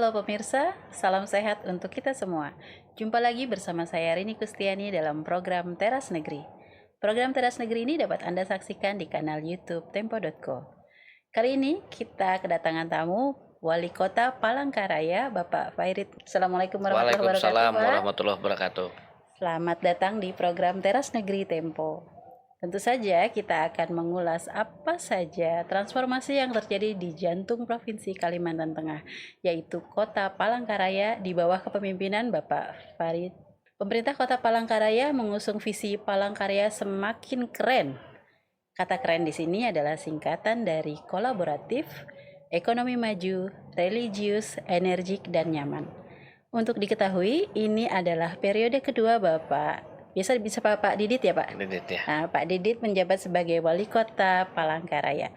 Halo pemirsa, salam sehat untuk kita semua. Jumpa lagi bersama saya Rini Kustiani dalam program Teras Negeri. Program Teras Negeri ini dapat Anda saksikan di kanal YouTube Tempo.co. Kali ini kita kedatangan tamu Wali Kota Palangkaraya, Bapak Fairit. Assalamualaikum warahmatullahi wabarakatuh, Waalaikumsalam Pak. warahmatullahi wabarakatuh. Selamat datang di program Teras Negeri Tempo. Tentu saja kita akan mengulas apa saja transformasi yang terjadi di jantung Provinsi Kalimantan Tengah, yaitu Kota Palangkaraya di bawah kepemimpinan Bapak Farid. Pemerintah Kota Palangkaraya mengusung visi Palangkaraya semakin keren. Kata keren di sini adalah singkatan dari kolaboratif, ekonomi maju, religius, energik, dan nyaman. Untuk diketahui, ini adalah periode kedua Bapak. Bisa Pak Didit ya Pak? Didit ya. Nah, Pak Didit menjabat sebagai Wali Kota Palangkaraya.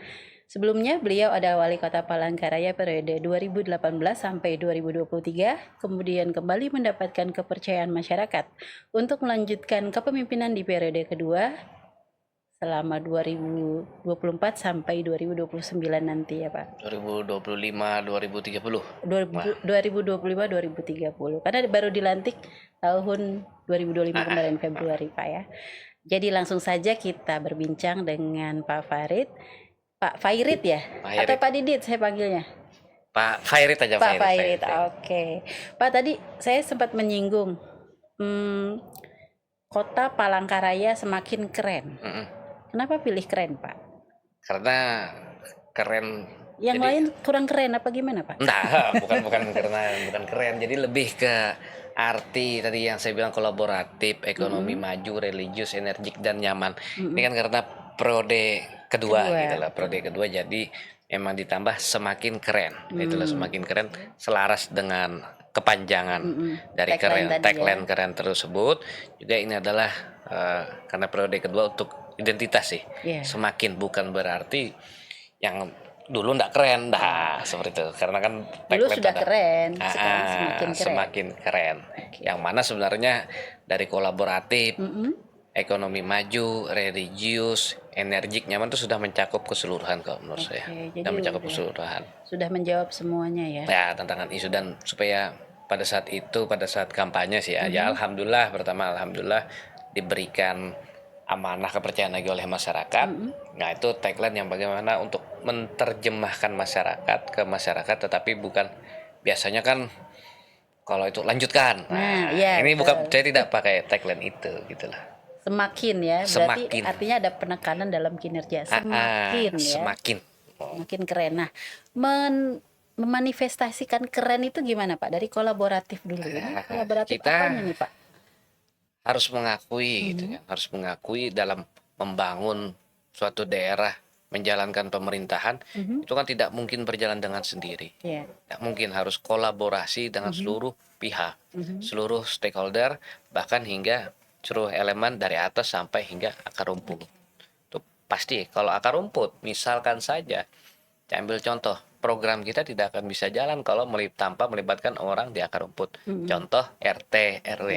Sebelumnya beliau adalah Wali Kota Palangkaraya periode 2018 sampai 2023, kemudian kembali mendapatkan kepercayaan masyarakat untuk melanjutkan kepemimpinan di periode kedua selama 2024 sampai 2029 nanti ya Pak. 2025 2030. 2025-2030 karena baru dilantik tahun 2025 kemarin Februari Pak ya. Jadi langsung saja kita berbincang dengan Pak Farid. Pak Fairit ya? Fairit. Atau Pak Didit saya panggilnya? Pak Fairit aja. Pak Fairit, oke. Pak tadi saya sempat menyinggung Kota Palangkaraya semakin keren. Kenapa pilih keren Pak? Karena keren. Yang lain kurang keren apa gimana Pak? Nah, bukan bukan keren. Jadi lebih ke arti tadi yang saya bilang kolaboratif, ekonomi maju, religius, energik, dan nyaman. Ini kan karena periode kedua gitu lah. Periode kedua jadi emang ditambah semakin keren. Itulah semakin keren selaras dengan kepanjangan dari tagline keren tersebut. Juga ini adalah karena periode kedua untuk identitas sih. Semakin bukan berarti yang dulu nggak keren seperti itu, karena kan dulu sudah keren, sekarang semakin keren. Yang mana sebenarnya dari kolaboratif, ekonomi maju, religius, energik, nyaman itu sudah mencakup keseluruhan kok menurut saya. Sudah mencakup keseluruhan. Sudah menjawab semuanya ya. Ya, tantangan isu dan supaya pada saat kampanye sih ya alhamdulillah diberikan amanah kepercayaan lagi oleh masyarakat. Nah, itu tagline yang bagaimana untuk menerjemahkan masyarakat ke masyarakat, tetapi bukan biasanya kan kalau itu lanjutkan. Ini bukan, saya tidak pakai tagline itu gitulah. Semakin ya, berarti artinya ada penekanan dalam kinerja. Semakin keren. Nah, memanifestasikan keren itu gimana Pak? Dari kolaboratif dulu. Kolaboratif kita apanya nih Pak? Harus mengakui gitu kan, harus mengakui dalam membangun suatu daerah, menjalankan pemerintahan itu kan tidak mungkin berjalan dengan sendiri. Tidak mungkin, harus kolaborasi dengan seluruh pihak, seluruh stakeholder, bahkan hingga seluruh elemen dari atas sampai hingga akar rumput. Itu pasti kalau akar rumput, misalkan saja, saya ambil contoh, program kita tidak akan bisa jalan kalau tanpa melibatkan orang di akar rumput. Contoh RT RW.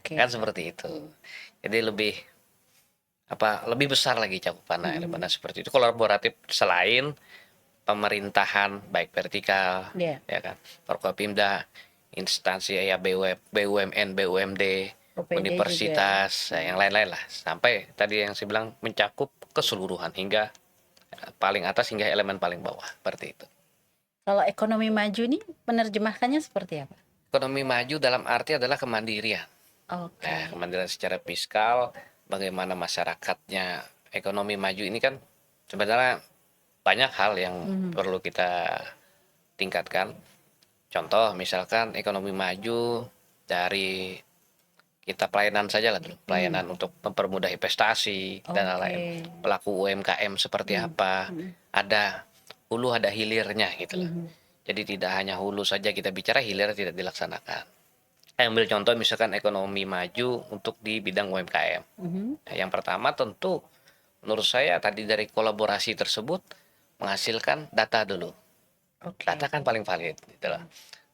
Kan seperti itu. Jadi lebih besar lagi cakupannya elemen seperti itu. Kolaboratif selain pemerintahan baik vertikal ya kan, Forkopimda, instansi ya BUMN, BUMD, universitas, yang lain-lain lah, sampai tadi yang saya bilang mencakup keseluruhan hingga paling atas hingga elemen paling bawah, seperti itu. Kalau ekonomi maju ini penerjemahkannya seperti apa? Ekonomi maju dalam arti adalah kemandirian. Kemandirian secara fiskal, bagaimana masyarakatnya. Ekonomi maju ini kan sebenarnya banyak hal yang perlu kita tingkatkan. Contoh misalkan ekonomi maju dari kita pelayanan saja lah dulu, pelayanan untuk mempermudah investasi dan lain-lain. Pelaku UMKM seperti apa, ada hulu ada hilirnya gitu loh. Jadi tidak hanya hulu saja kita bicara, hilir tidak dilaksanakan. Ambil contoh misalkan ekonomi maju untuk di bidang UMKM. Yang pertama tentu menurut saya tadi dari kolaborasi tersebut menghasilkan data dulu. Data kan paling valid gitu loh.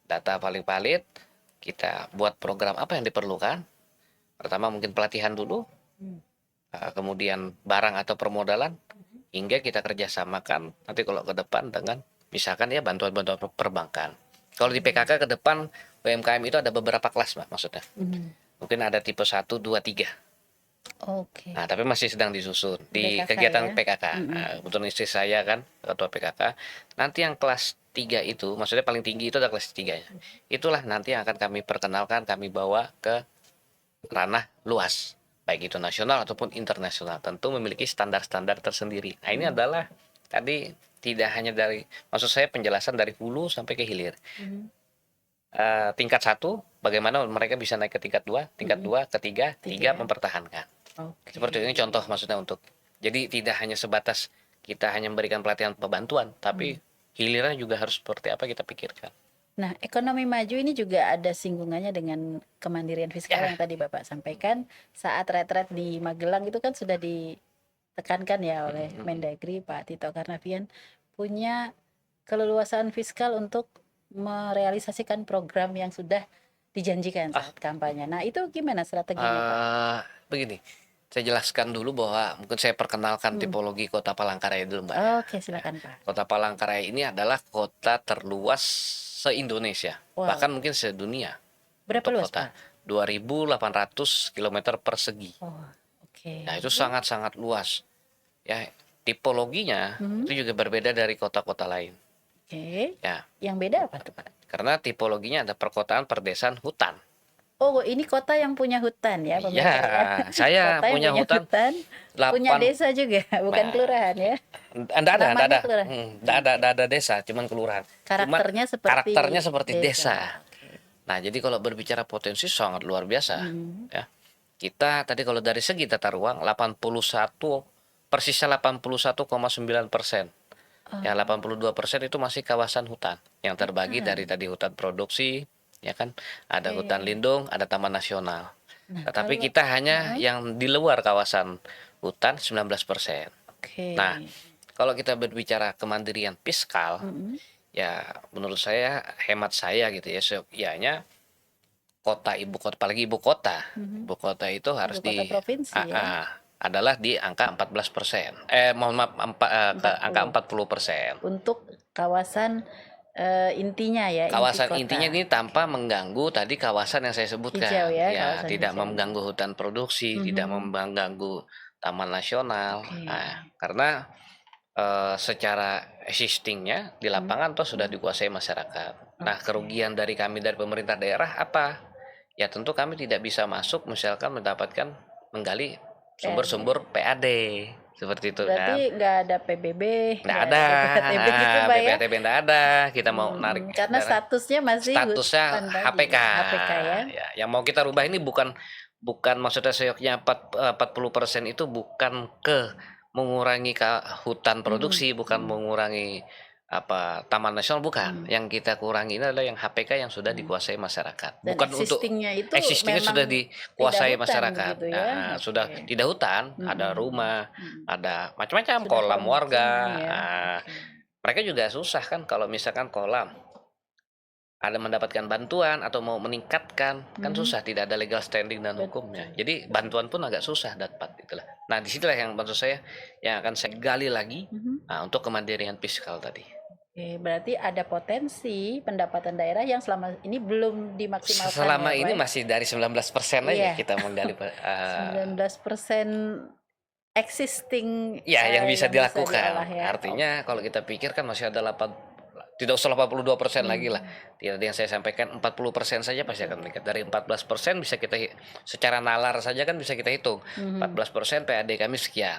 Data paling valid, kita buat program apa yang diperlukan. Pertama mungkin pelatihan dulu, kemudian barang atau permodalan, hingga kita kerjasamakan nanti kalau ke depan dengan misalkan ya bantuan-bantuan perbankan. Kalau di PKK ke depan UMKM itu ada beberapa kelas, Mbak, maksudnya. Mhm. Mungkin ada tipe 1, 2, 3. Oke. Nah, tapi masih sedang disusun di BKK kegiatan ya? PKK. Mhm. Kebetulan istri saya kan ketua PKK. Nanti yang kelas 3 itu, maksudnya paling tinggi itu ada kelas 3 ya. Itulah nanti yang akan kami perkenalkan, kami bawa ke ranah luas, baik itu nasional ataupun internasional. Tentu memiliki standar-standar tersendiri. Nah, ini adalah tadi tidak hanya dari, maksud saya penjelasan dari hulu sampai ke hilir. Tingkat 1, bagaimana mereka bisa naik ke tingkat 2, tingkat 2, ke 3, 3 mempertahankan. Oke. Seperti ini contoh maksudnya untuk, jadi tidak hanya sebatas kita hanya memberikan pelatihan pembantuan, tapi hilirnya juga harus seperti apa kita pikirkan. Nah, ekonomi maju ini juga ada singgungannya dengan kemandirian fiskal yang tadi Bapak sampaikan. Saat retret di Magelang itu kan sudah ditekankan ya oleh Mendagri Pak Tito Karnavian, punya keleluasaan fiskal untuk merealisasikan program yang sudah dijanjikan saat kampanye. Nah, itu gimana strateginya Pak? Begini, saya jelaskan dulu bahwa mungkin saya perkenalkan tipologi Kota Palangkaraya dulu, Mbak. Oke, silakan Pak. Kota Palangkaraya ini adalah kota terluas se-Indonesia, bahkan mungkin sedunia. Berapa Untuk luas kota Pak? 2.800 km persegi. Oh, oke. Nah, itu sangat-sangat luas. Ya, tipologinya itu juga berbeda dari kota-kota lain. Oke. Ya, Yang beda apa tuh Pak? karena tipologinya ada perkotaan, perdesaan, hutan. Oh, ini kota yang punya hutan ya, pemirsa ya. Ya, saya Kota yang punya hutan punya 8. desa juga, bukan Nah, kelurahan ya. Enggak ada, Namanya kelurahan. enggak ada desa, cuman kelurahan. Karakternya Cuma seperti karakternya seperti desa. Oke. Nah, jadi kalau berbicara potensi sangat luar biasa. Ya. Kita tadi kalau dari segi tata ruang 81, persisnya 81,9%. Ya, 82% itu masih kawasan hutan yang terbagi dari tadi hutan produksi, ya kan, ada hutan lindung, ada taman nasional. Nah, Tetapi kalau kita hanya yang di luar kawasan hutan 19%. oke. Nah, kalau kita berbicara kemandirian fiskal, ya menurut saya, hemat saya gitu ya, seyogyanya kota ibu kota, apalagi ibu kota. Ibu kota itu harus Ibu kota provinsi ya. adalah di angka 14%. Mohon maaf, ke angka 40%. Untuk kawasan intinya ya, Kawasan inti kota. intinya ini tanpa mengganggu tadi kawasan yang saya sebutkan. Hijau ya, Ya, kawasan tidak hijau. mengganggu hutan produksi, tidak mengganggu taman nasional. Nah, karena secara existingnya di lapangan toh sudah dikuasai masyarakat. Nah, kerugian dari kami dari pemerintah daerah apa? Ya tentu kami tidak bisa masuk misalkan mendapatkan menggali sumber-sumber PAD seperti itu Berarti kan. nggak ada PBB, Nggak ada, BPTB gitu Pak ya? BPTB nggak ada. Kita mau narik Karena statusnya masih statusnya hutan tadi, HPK. HPK ya. Ya, yang mau kita rubah ini bukan maksudnya seyoknya 40% itu bukan ke mengurangi hutan produksi, bukan mengurangi taman nasional, bukan. Yang kita kurangi ini adalah yang HPK yang sudah dikuasai masyarakat. Dan Bukan untuk existingnya itu existingnya memang sudah dikuasai tidak hutan masyarakat. begitu ya? Nah, sudah tidak hutan, ada rumah, ada macam-macam Sudah kolam warga. permukiman ya. Nah, mereka juga susah kan kalau misalkan kolam ada mendapatkan bantuan atau mau meningkatkan, kan susah, tidak ada legal standing dan hukumnya. Jadi bantuan pun agak susah dapat itulah. Nah, disitulah yang maksud saya yang akan saya gali lagi untuk kemandirian fiskal tadi. Oke, berarti ada potensi pendapatan daerah yang selama ini belum dimaksimalkan. Selama ya, ini Pak? masih dari 19% aja kita menggali 19% existing yang bisa dilakukan. diolah ya. Artinya kalau kita pikir kan masih ada tidak usah 82% lagi lah. Tadi yang saya sampaikan 40% saja pasti akan meningkat. Dari 14% bisa kita secara nalar saja kan bisa kita hitung. 14% PAD kami sekian.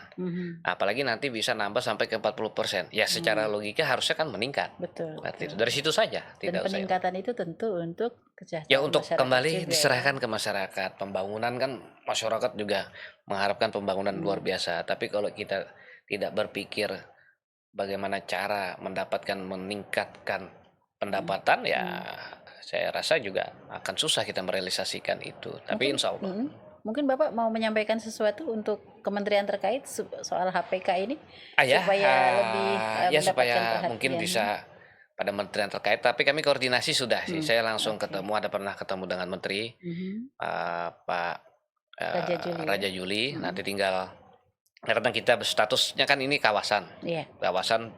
Apalagi nanti bisa nambah sampai ke 40%. Ya secara logika harusnya kan meningkat. Betul. Itu dari situ saja. Dan peningkatan itu tentu untuk kesejahteraan ya untuk masyarakat kembali juga, diserahkan ke masyarakat. Pembangunan kan masyarakat juga mengharapkan pembangunan luar biasa. Tapi kalau kita tidak berpikir bagaimana cara meningkatkan pendapatan, ya saya rasa juga akan susah kita merealisasikan itu. Tapi insya Allah. Mungkin Bapak mau menyampaikan sesuatu untuk kementerian terkait soal HPK ini supaya lebih supaya mendapatkan mungkin perhatian. bisa pada kementerian terkait. Tapi kami koordinasi sudah sih. Saya langsung pernah ketemu dengan Menteri Pak Raja Juli. Nanti tinggal karena kita statusnya kan ini kawasan. Kawasan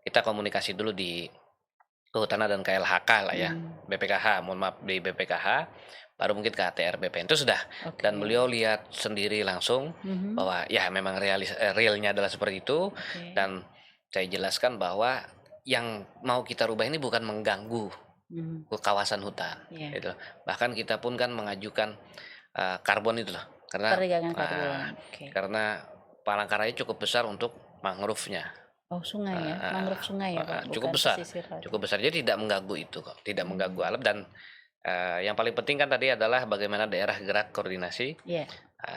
kita komunikasi dulu di Kehutanan dan KLHK lah ya, BPKH, mohon maaf, di BPKH, baru mungkin ke ATR BPN itu sudah. Dan beliau lihat sendiri langsung bahwa ya memang realnya adalah seperti itu. Dan saya jelaskan bahwa yang mau kita rubah ini bukan mengganggu ke kawasan hutan, gitu. Bahkan kita pun kan mengajukan karbon itu loh, karena Palangkaraya cukup besar untuk mangrove-nya. Oh, sungai ya, mangrove sungai ya Pak, cukup besar, cukup besar. Jadi tidak mengganggu itu kok, tidak mengganggu alam. Dan yang paling penting kan tadi adalah bagaimana daerah gerak koordinasi.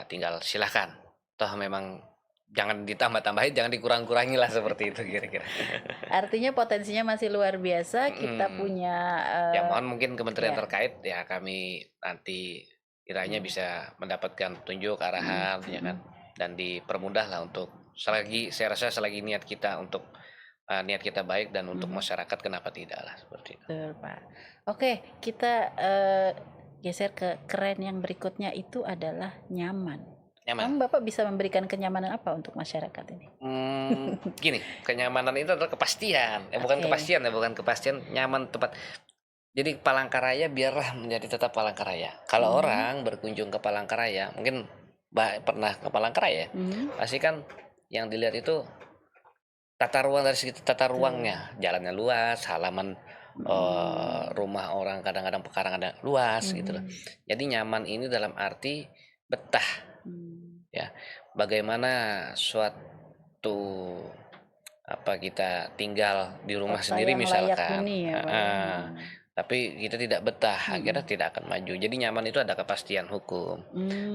Tinggal silahkan. Toh memang jangan ditambah-tambahin, jangan dikurang-kurangi lah seperti itu kira-kira. Artinya potensinya masih luar biasa. Kita punya ya mohon mungkin kementerian terkait ya, kami nanti kiranya bisa mendapatkan petunjuk arahan ya kan, dan dipermudah lah untuk saya rasa selagi niat kita untuk niat kita baik dan untuk masyarakat, kenapa tidak lah seperti itu. Betul, Pak. Oke, kita geser ke keren yang berikutnya, itu adalah nyaman. Kamu Bapak bisa memberikan kenyamanan apa untuk masyarakat ini? Gini, kenyamanan itu adalah kepastian. Bukan kepastian, nyaman tempat. Jadi Palangkaraya biarlah menjadi tetap Palangkaraya. Kalau orang berkunjung ke Palangkaraya, mungkin pernah ke Palangkaraya, pasti kan yang dilihat itu tata ruang, dari segi tata ruangnya, jalannya luas, halaman rumah orang kadang-kadang pekarangan luas gitu loh. Jadi nyaman ini dalam arti betah, ya. Bagaimana suatu kita tinggal di rumah sendiri misalkan, tapi kita tidak betah, akhirnya tidak akan maju. Jadi nyaman itu ada kepastian hukum,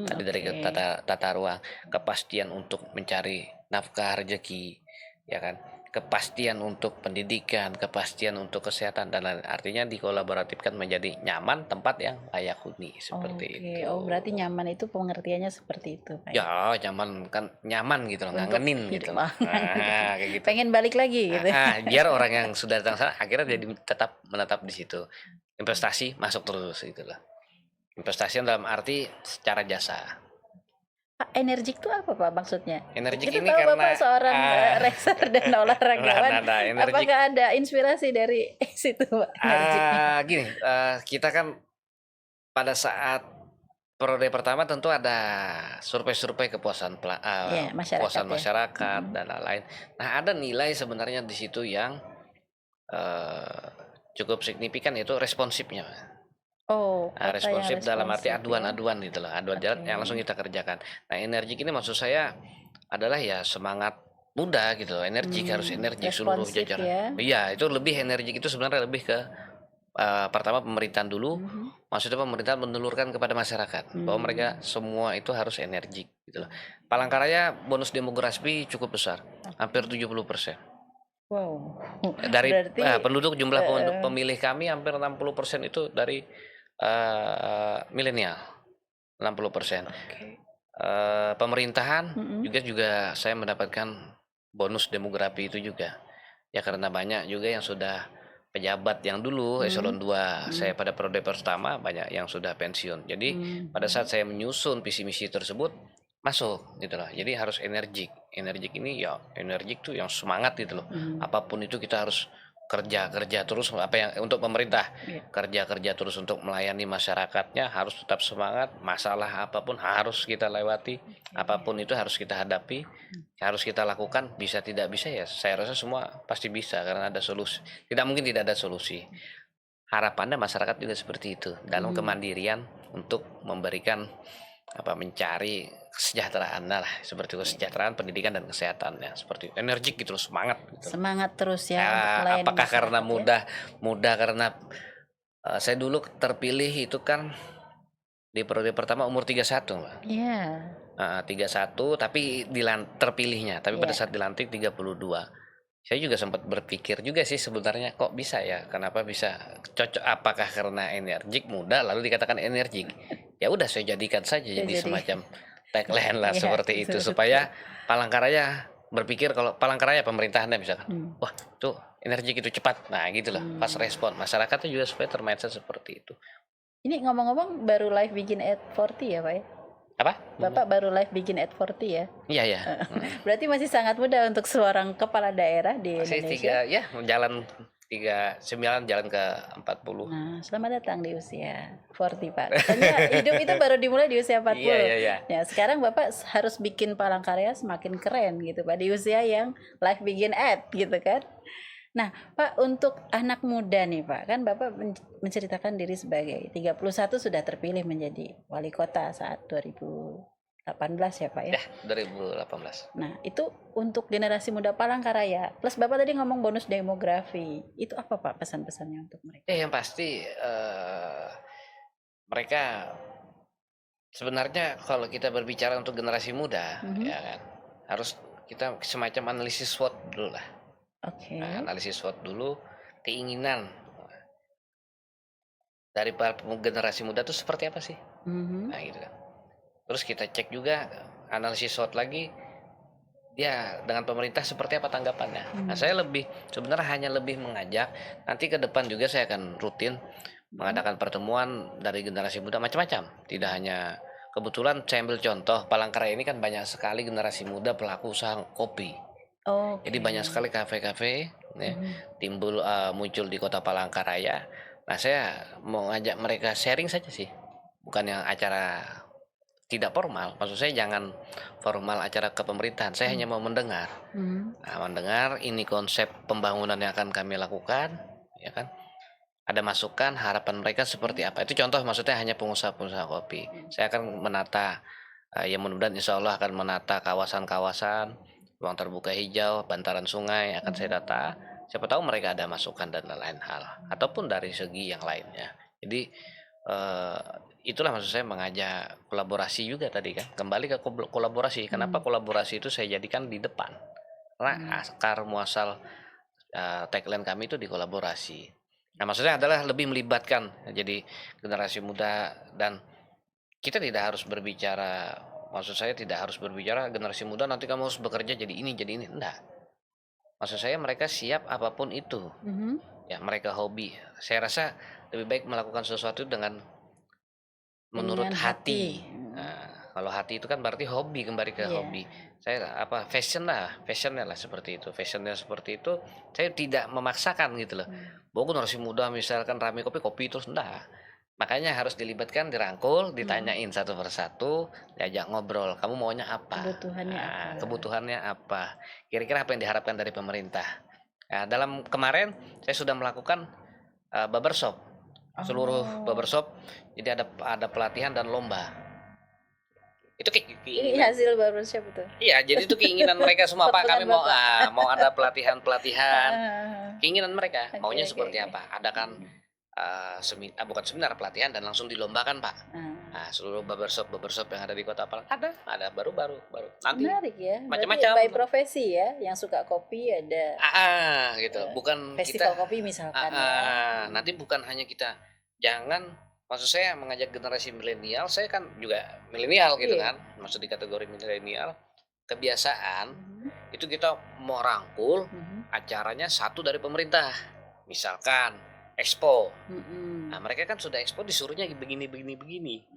ada dari tata ruang, kepastian untuk mencari nafkah rezeki, ya kan, kepastian untuk pendidikan, kepastian untuk kesehatan, dan lain. Artinya dikolaboratifkan menjadi nyaman, tempat yang layak huni seperti itu. Oh, berarti nyaman itu pengertiannya seperti itu, Pak? Ya, nyaman kan nyaman gitu loh, ngangenin gitu. Kayak gitu. Pengen balik lagi gitu. Biar orang yang sudah datang sana akhirnya jadi tetap menetap di situ. Investasi masuk terus gitu loh. Investasi dalam arti secara jasa. Energik itu apa Pak maksudnya? Energik kita ini tahu karena Bapak seorang racer dan olahragawan. Apakah ada inspirasi dari situ Pak? Gini, kita kan pada saat periode pertama tentu ada survei kepuasan masyarakat dan lain-lain. Nah, ada nilai sebenarnya di situ yang cukup signifikan, yaitu responsifnya. Responsif dalam arti aduan-aduan gitu loh, aduan jalan yang langsung kita kerjakan. Nah, energik ini maksud saya adalah ya semangat muda gitu, harus energik seluruh jajaran. Iya, itu lebih energik itu sebenarnya lebih ke pertama pemerintahan dulu, maksudnya pemerintahan menelurkan kepada masyarakat bahwa mereka semua itu harus energik gitu loh. Palangkaraya bonus demografi cukup besar, hampir 70%. Wow. Dari penduduk, jumlah penduduk pemilih kami hampir 60% itu dari milenial, 60%. Pemerintahan juga saya mendapatkan bonus demografi itu juga, ya karena banyak juga yang sudah pejabat yang dulu eselon 2 saya pada periode pertama, banyak yang sudah pensiun. Jadi pada saat saya menyusun visi misi tersebut masuk gitu loh. Jadi harus energik ini ya, energik tuh yang semangat gitu loh. Apapun itu kita harus kerja terus, untuk pemerintah kerja terus untuk melayani masyarakatnya, harus tetap semangat. Masalah apapun harus kita lewati, apapun itu harus kita hadapi, harus kita lakukan. Bisa tidak bisa ya, saya rasa semua pasti bisa karena ada solusi. Tidak mungkin tidak ada solusi. Harapannya masyarakat juga seperti itu, dalam kemandirian untuk memberikan mencari kesejahteraan lah, seperti kesejahteraan, pendidikan dan kesehatannya, seperti energik gitu, semangat gitu. Semangat terus ya. Apakah karena mudah karena saya dulu terpilih itu kan di periode pertama umur 31 Mbak. Iya. 31 tapi terpilihnya, tapi pada saat dilantik 32. Saya juga sempat berpikir juga sih sebenarnya, kok bisa ya, kenapa bisa cocok, apakah karena energik muda lalu dikatakan energik. Ya udah, saya jadikan saja jadi semacam tagline lah seperti itu, supaya Palangkaraya berpikir kalau Palangkaraya pemerintahannya misalkan, wah tuh energik itu cepat, nah gitu loh, pas respon masyarakatnya juga supaya termindset seperti itu. Ini ngomong-ngomong baru live begin at 40 ya Pak ya? Apa? Bapak baru live begin at 40 ya? Iya. Berarti masih sangat muda untuk seorang kepala daerah di Indonesia. Ya, jalan 39 jalan ke 40. Nah, selamat datang di usia 40, Pak. Katanya hidup itu baru dimulai di usia 40. Iya. Ya, sekarang Bapak harus bikin Palangkaraya semakin keren gitu, Pak, di usia yang life begin at gitu kan. Nah, Pak, untuk anak muda nih, Pak, kan Bapak menceritakan diri sebagai 31 sudah terpilih menjadi wali kota saat 2018 ya, Pak ya? Ya, 2018. Nah, itu untuk generasi muda Palangkaraya. Plus Bapak tadi ngomong bonus demografi. Itu apa, Pak, pesan-pesannya untuk mereka? Yang pasti mereka sebenarnya kalau kita berbicara untuk generasi muda, ya kan, harus kita semacam analisis SWOT dulu lah. Oke. Analisis SWOT dulu, keinginan dari para generasi muda itu seperti apa sih? Nah, gitu kan. Terus kita cek juga analisis SWOT lagi, dia dengan pemerintah seperti apa tanggapannya. Nah, saya sebenarnya hanya lebih mengajak, nanti ke depan juga saya akan rutin mengadakan pertemuan dari generasi muda macam-macam. Tidak hanya, kebetulan saya ambil contoh Palangkaraya ini kan banyak sekali generasi muda pelaku usaha kopi. Jadi banyak sekali kafe-kafe ya, muncul di kota Palangkaraya. Nah, saya mau ngajak mereka sharing saja sih, bukan yang acara tidak formal. Maksud saya jangan formal acara kepemerintahan. Saya hanya mau mendengar. Nah, mendengar ini konsep pembangunan yang akan kami lakukan, ya kan? Ada masukan, harapan mereka seperti apa. Itu contoh, maksudnya hanya pengusaha-pengusaha kopi. Saya akan menata, ya mudah-mudahan insya Allah akan menata kawasan-kawasan, ruang terbuka hijau, bantaran sungai akan saya data. Siapa tahu mereka ada masukan dan lain hal, ataupun dari segi yang lainnya. Jadi itulah maksud saya mengajak kolaborasi juga tadi kan. Kembali ke kolaborasi. Kenapa kolaborasi itu saya jadikan di depan? Karena akar muasal tagline kami itu di kolaborasi. Nah, maksudnya adalah lebih melibatkan jadi generasi muda, dan kita tidak harus berbicara, maksud saya tidak harus berbicara generasi muda nanti kamu harus bekerja jadi ini, enggak. Maksud saya mereka siap apapun itu. Ya, mereka hobi. Saya rasa lebih baik melakukan sesuatu dengan menurut hati. Nah, kalau hati itu kan berarti hobi, kembali ke hobi. Saya fashionnya lah seperti itu. Fashionnya seperti itu, saya tidak memaksakan gitu loh. Bahwa generasi muda misalkan rame kopi terus enggak. Makanya harus dilibatkan, dirangkul, ditanyain satu persatu, diajak ngobrol. Kamu maunya apa? Kebutuhannya apa? Kira-kira apa yang diharapkan dari pemerintah? Nah, dalam kemarin saya sudah melakukan barbershop. Seluruh barbershop, jadi ada pelatihan dan lomba. Itu ini hasil barbershop itu. Iya, jadi itu keinginan mereka semua. Pak, kami mau ada pelatihan. Keinginan mereka maunya seperti apa? Ada kan bukan seminar, pelatihan dan langsung dilombakan, Pak. Nah, seluruh barbershop yang ada di Kota Palang ada baru nanti. Menarik ya. Macam-macam. By profesi ya, yang suka kopi ada. Gitu. Bukan festival kopi misalkan. Nanti bukan hanya kita, maksud saya mengajak generasi milenial. Saya kan juga milenial gitu kan. Maksud di kategori milenial, kebiasaan itu kita mau rangkul acaranya satu dari pemerintah. Misalkan expo. Nah, mereka kan sudah expo disuruhnya begini.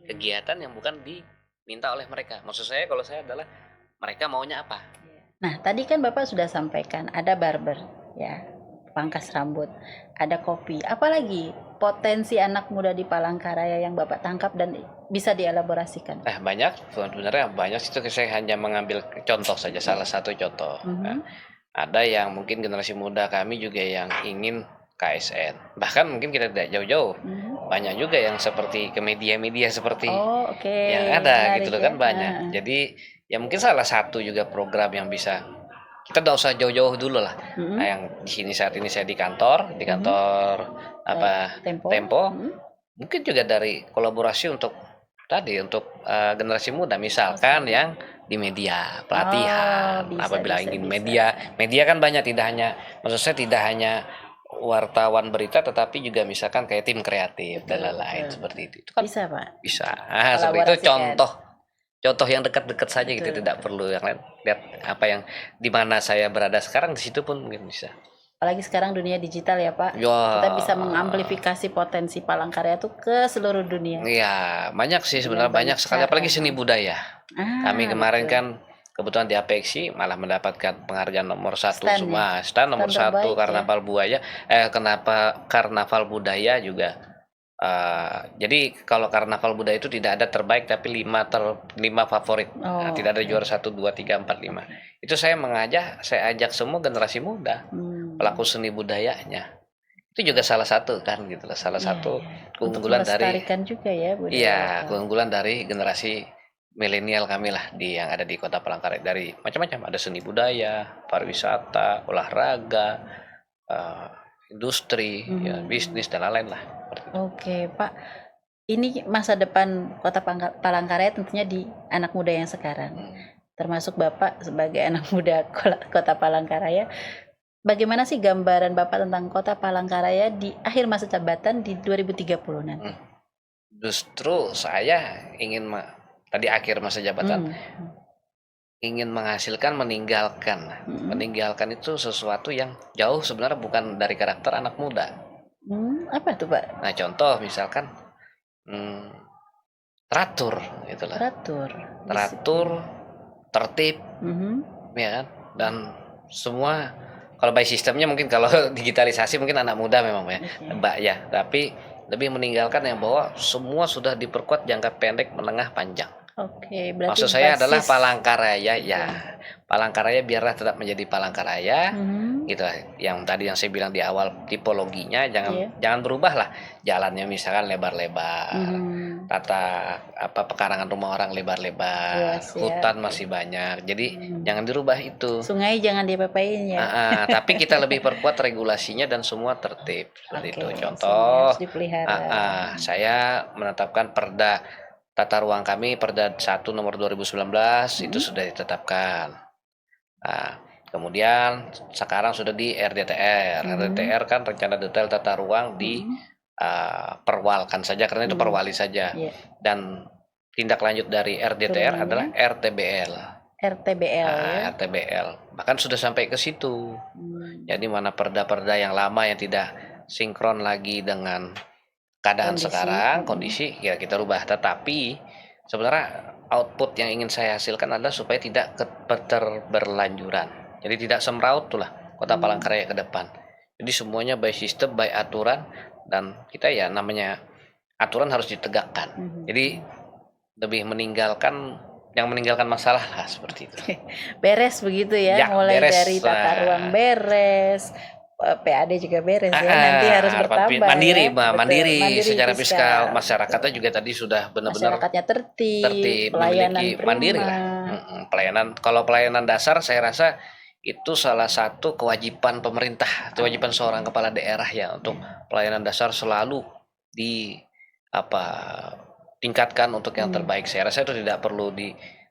Kegiatan yang bukan diminta oleh mereka. Maksud saya, kalau saya adalah mereka maunya apa. Nah, tadi kan Bapak sudah sampaikan ada barber ya, pangkas rambut, ada kopi. Apalagi potensi anak muda di Palangkaraya yang Bapak tangkap dan bisa dielaborasikan? Nah, banyak, sebenarnya banyak. Itu saya hanya mengambil contoh saja, salah satu contoh. Nah, ada yang mungkin generasi muda kami juga yang ingin KSN, bahkan mungkin kita tidak jauh-jauh, banyak juga yang seperti ke media-media seperti yang ada. Menarik, gitu loh kan ya? Banyak. Jadi ya mungkin salah satu juga program yang bisa, kita tidak usah jauh-jauh dulu lah. Nah, yang di sini saat ini saya di kantor Tempo. Mungkin juga dari kolaborasi untuk generasi muda, misalkan yang di media pelatihan. Apabila ingin media kan banyak, maksud saya tidak hanya wartawan berita, tetapi juga misalkan kayak tim kreatif dan lain-lain seperti itu. Itu kan bisa, Pak. Bisa. Seperti itu contoh yang dekat-dekat saja gitu, tidak perlu yang lain. Lihat apa yang di mana saya berada sekarang, di situ pun mungkin bisa. Apalagi sekarang dunia digital ya, Pak. Kita bisa mengamplifikasi potensi Palangkaraya itu ke seluruh dunia. Iya, banyak sih sebenarnya, banyak sekali, apalagi seni budaya. Kami kemarin kan kebetulan di Apeksi malah mendapatkan penghargaan nomor 1 Stan ya? semua, stan nomor Stan 1 terbaik ya? Karnaval Buaya, Karnaval Budaya juga. Jadi kalau Karnaval Budaya itu tidak ada terbaik tapi 5 favorit. Oh, Tidak ada oke. juara 1, 2, 3, 4, 5. Itu saya ajak semua generasi muda, pelaku seni budayanya. Itu juga salah satu kan gitu loh, salah Iya, satu iya. Untuk keunggulan dari melestarikan juga ya budaya iya, lokal. keunggulan dari generasi milenial kami lah yang ada di Kota Palangkaraya, dari macam-macam, ada seni budaya, pariwisata, olahraga, industri, ya, bisnis dan lain-lain lah. Oke, Pak. Ini masa depan Kota Palangkaraya tentunya di anak muda yang sekarang. Termasuk Bapak sebagai anak muda Kota Palangkaraya. Bagaimana sih gambaran Bapak tentang Kota Palangkaraya di akhir masa jabatan di 2030 nanti? Justru saya ingin tadi akhir masa jabatan ingin menghasilkan meninggalkan. Meninggalkan itu sesuatu yang jauh sebenarnya bukan dari karakter anak muda. Apa tuh, Pak? Nah, contoh misalkan teratur gitu lah. Teratur, tertib, ya kan? Dan semua kalau by sistemnya mungkin kalau digitalisasi mungkin anak muda memang ya, Mbak ya. Tapi lebih meninggalkan yang bahwa semua sudah diperkuat jangka pendek, menengah, panjang. Oke, berarti maksud saya adalah Palangkaraya ya. Palangkaraya biarlah tetap menjadi Palangkaraya. Gitu lah. Yang tadi yang saya bilang di awal, tipologinya jangan berubah lah. Jalannya misalkan lebar-lebar. Tata pekarangan rumah orang lebar-lebar. Hutan masih banyak. Jadi jangan dirubah itu. Sungai jangan diapa-apain ya. Tapi kita lebih perkuat regulasinya dan semua tertib. Seperti itu. Contoh, saya menetapkan Perda Tata ruang kami, Perda 1 nomor 2019 itu sudah ditetapkan. Nah, kemudian sekarang sudah di RDTR. RDTR kan rencana detail tata ruang di perwalkan saja, karena itu perwali saja. Dan tindak lanjut dari RDTR adalah RTBL. RTBL. Bahkan sudah sampai ke situ. Jadi mana perda-perda yang lama yang tidak sinkron lagi dengan keadaan sekarang, kondisi ya kita rubah. Tetapi sebenarnya output yang ingin saya hasilkan adalah supaya tidak berlanjuran. Jadi tidak semraut tuh lah Kota Palangkaraya ke depan. Jadi semuanya by system, by aturan, dan kita ya namanya aturan harus ditegakkan. Jadi lebih meninggalkan masalah lah, seperti itu. Beres begitu ya, mulai beres, dari tata ruang beres, PAD juga beres ya, nanti harus bertambah mandiri, ya. Mandiri secara fiskal. Masyarakatnya juga tadi sudah benar-benar masyarakatnya tertib, pelayanan mandiri lah. Kalau pelayanan dasar saya rasa itu salah satu kewajiban pemerintah, kewajiban seorang kepala daerah ya, untuk pelayanan dasar selalu tingkatkan untuk yang terbaik. Saya rasa itu tidak perlu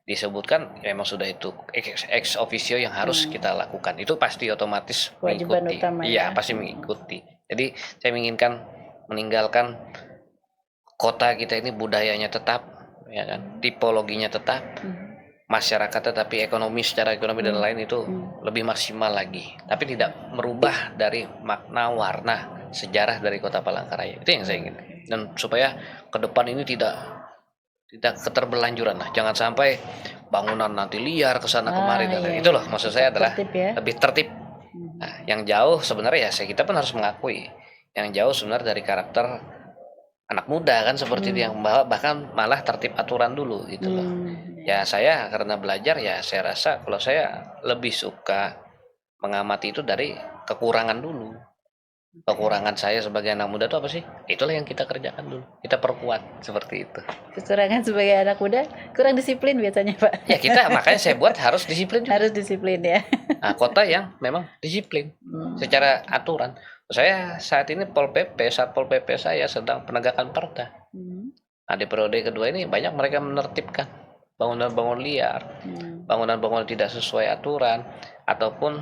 disebutkan, memang sudah itu ex officio yang harus kita lakukan. Itu pasti otomatis mengikuti. Iya, pasti mengikuti. Jadi saya meninggalkan kota kita ini budayanya tetap, ya kan, tipologinya tetap, masyarakat tapi secara ekonomi dan lain itu lebih maksimal lagi. Tapi tidak merubah dari makna, warna, sejarah dari Kota Palangkaraya. Itu yang saya ingin. Dan supaya ke depan ini tidak keterberlanjuran lah. Jangan sampai bangunan nanti liar ke sana kemari. Itu loh maksud saya adalah lebih tertib. Nah, yang jauh sebenarnya ya kita pun harus mengakui yang jauh sebenarnya dari karakter anak muda kan, seperti itu, yang bahkan malah tertib aturan dulu gitu loh. Ya saya karena belajar ya saya rasa kalau saya lebih suka mengamati itu dari kekurangan dulu. Kekurangan saya sebagai anak muda itu apa sih? Itulah yang kita kerjakan dulu. Kita perkuat seperti itu. Kekurangan sebagai anak muda, kurang disiplin biasanya, Pak. Ya makanya saya buat harus disiplin juga. Harus disiplin ya. Nah, kota yang memang disiplin secara aturan. Saya saat ini Satpol PP saya sedang penegakan perda. Nah, di periode kedua ini banyak mereka menertibkan bangunan-bangunan liar, bangunan-bangunan tidak sesuai aturan, ataupun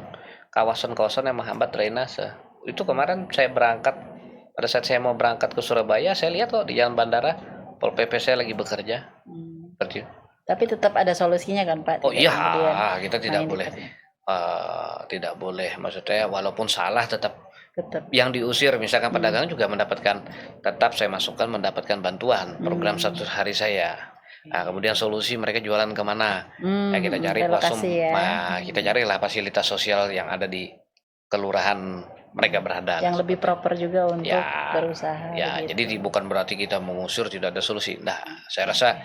kawasan-kawasan yang menghambat drainase. Itu kemarin pada saat saya mau berangkat ke Surabaya, saya lihat kok di jalan bandara Pol PP saya lagi bekerja. Tapi tetap ada solusinya kan, Pak? Oh iya, kita tidak boleh, maksudnya walaupun salah tetap yang diusir. Misalkan pedagang juga tetap saya masukkan mendapatkan bantuan program 1 hari saya. Nah, kemudian solusi mereka jualan kemana? Ya kita cari relokasi ya. Nah, kita carilah fasilitas sosial yang ada di kelurahan mereka berada. Yang lebih proper juga untuk berusaha. Ya, gitu. jadi bukan berarti kita mengusir tidak ada solusi. Nah, saya rasa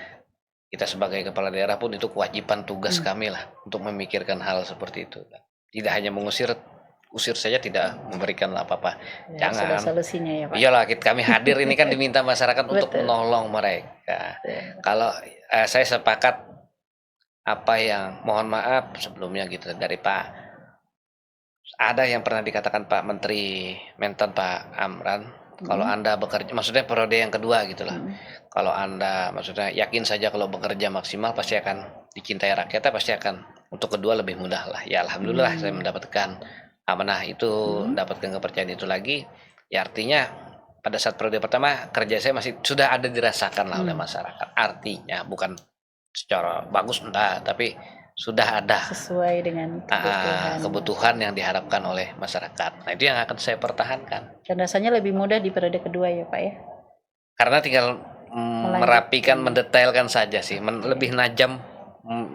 kita sebagai kepala daerah pun itu kewajiban tugas kami lah untuk memikirkan hal seperti itu. Tidak hanya mengusir saja tidak memberikan apa-apa. Ya, Jangan. sudah solusinya ya Pak. Iyalah, kami hadir ini kan diminta masyarakat untuk menolong mereka. Kalau saya sepakat apa yang mohon maaf sebelumnya gitu dari Pak, ada yang pernah dikatakan Pak Menteri Mentan Pak Amran, kalau Anda bekerja, maksudnya periode yang kedua gitulah. Kalau Anda maksudnya yakin saja kalau bekerja maksimal pasti akan dicintai rakyatnya, pasti akan untuk kedua lebih mudah lah. Ya alhamdulillah saya mendapatkan amanah itu, dapatkan kepercayaan itu lagi. Ya artinya pada saat periode pertama kerja saya masih sudah ada dirasakan lah oleh masyarakat. Artinya bukan secara bagus enggak, tapi sudah ada sesuai dengan kebutuhan yang diharapkan oleh masyarakat. Nah itu yang akan saya pertahankan. Dan rasanya lebih mudah di periode kedua ya Pak ya? Karena tinggal merapikan, mendetailkan saja sih, lebih najam,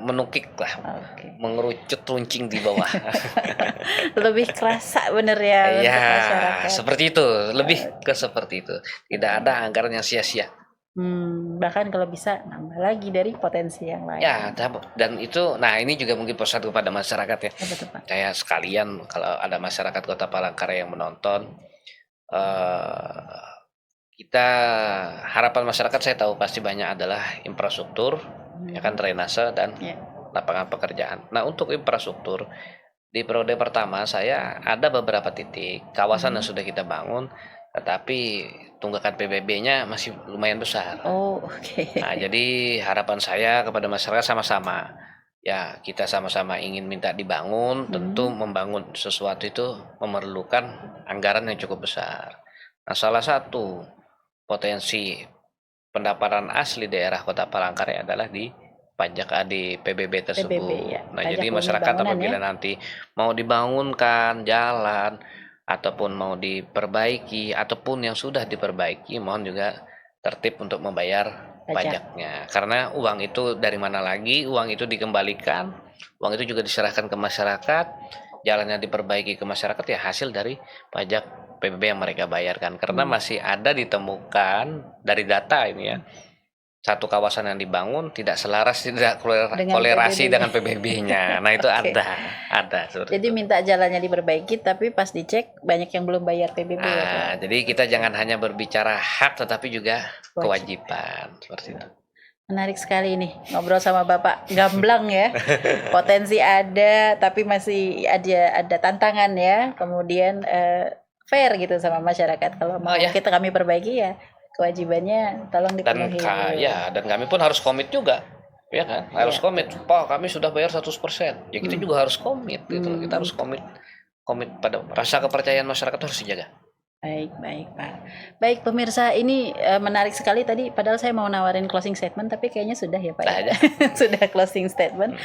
menukik lah, mengerucut runcing di bawah. Lebih kerasa bener ya untuk masyarakat. Seperti itu, lebih ke seperti itu. Tidak ada anggaran yang sia-sia. Bahkan kalau bisa nambah lagi dari potensi yang lain. Ya, dan itu, nah ini juga mungkin pesan kepada masyarakat ya. Betul, Pak. Saya sekalian kalau ada masyarakat Kota Palangkaraya yang menonton, kita harapan masyarakat saya tahu pasti banyak adalah infrastruktur, ya kan, drainase dan lapangan pekerjaan. Nah untuk infrastruktur di periode pertama saya ada beberapa titik kawasan yang sudah kita bangun, tetapi tunggakan PBB-nya masih lumayan besar. Nah jadi harapan saya kepada masyarakat sama-sama ya, kita sama-sama ingin minta dibangun. Tentu membangun sesuatu itu memerlukan anggaran yang cukup besar. Nah salah satu potensi pendapatan asli daerah Kota Palangkaraya adalah di pajak di PBB tersebut. Nah jadi masyarakat apabila nanti mau dibangunkan jalan ataupun mau diperbaiki ataupun yang sudah diperbaiki, mohon juga tertib untuk membayar pajaknya. Karena uang itu dari mana lagi? Uang itu dikembalikan, uang itu juga diserahkan ke masyarakat, jalannya diperbaiki ke masyarakat ya hasil dari pajak PBB yang mereka bayarkan. Karena masih ada ditemukan dari data ini ya, satu kawasan yang dibangun tidak selaras, tidak kolerasi dengan PBB-nya. Nah itu ada. Jadi minta jalannya diperbaiki, tapi pas dicek banyak yang belum bayar PBB. Jadi kita jangan hanya berbicara hak, tetapi juga kewajiban seperti itu. Menarik sekali nih ngobrol sama Bapak, gamblang ya. Potensi ada, tapi masih ada tantangan ya. Kemudian fair gitu sama masyarakat. Kalau mau kami perbaiki ya kewajibannya tolong dipenuhi. Dan kami pun harus komit juga, ya kan? Harus komit. Pak, kami sudah bayar 100%. Ya kita juga harus komit gitu. Kita harus komit pada rasa kepercayaan masyarakat harus dijaga. Baik Pak. Baik pemirsa, ini menarik sekali tadi. Padahal saya mau nawarin closing statement, tapi kayaknya sudah ya Pak. Sudah closing statement.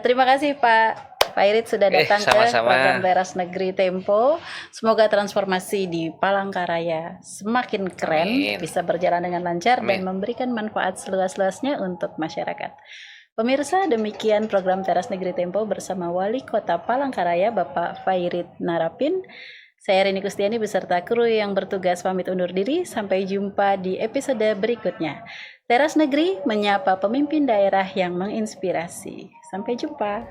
Terima kasih Pak Irit sudah datang ke program Teras Negeri Tempo. Semoga transformasi di Palangkaraya semakin keren, bisa berjalan dengan lancar dan memberikan manfaat seluas-luasnya untuk masyarakat. Pemirsa, demikian program Teras Negeri Tempo bersama Wali Kota Palangkaraya Bapak Fairit Narapin. Saya Rini Kustiani beserta kru yang bertugas pamit undur diri. Sampai jumpa di episode berikutnya. Teras Negeri menyapa pemimpin daerah yang menginspirasi. Sampai jumpa.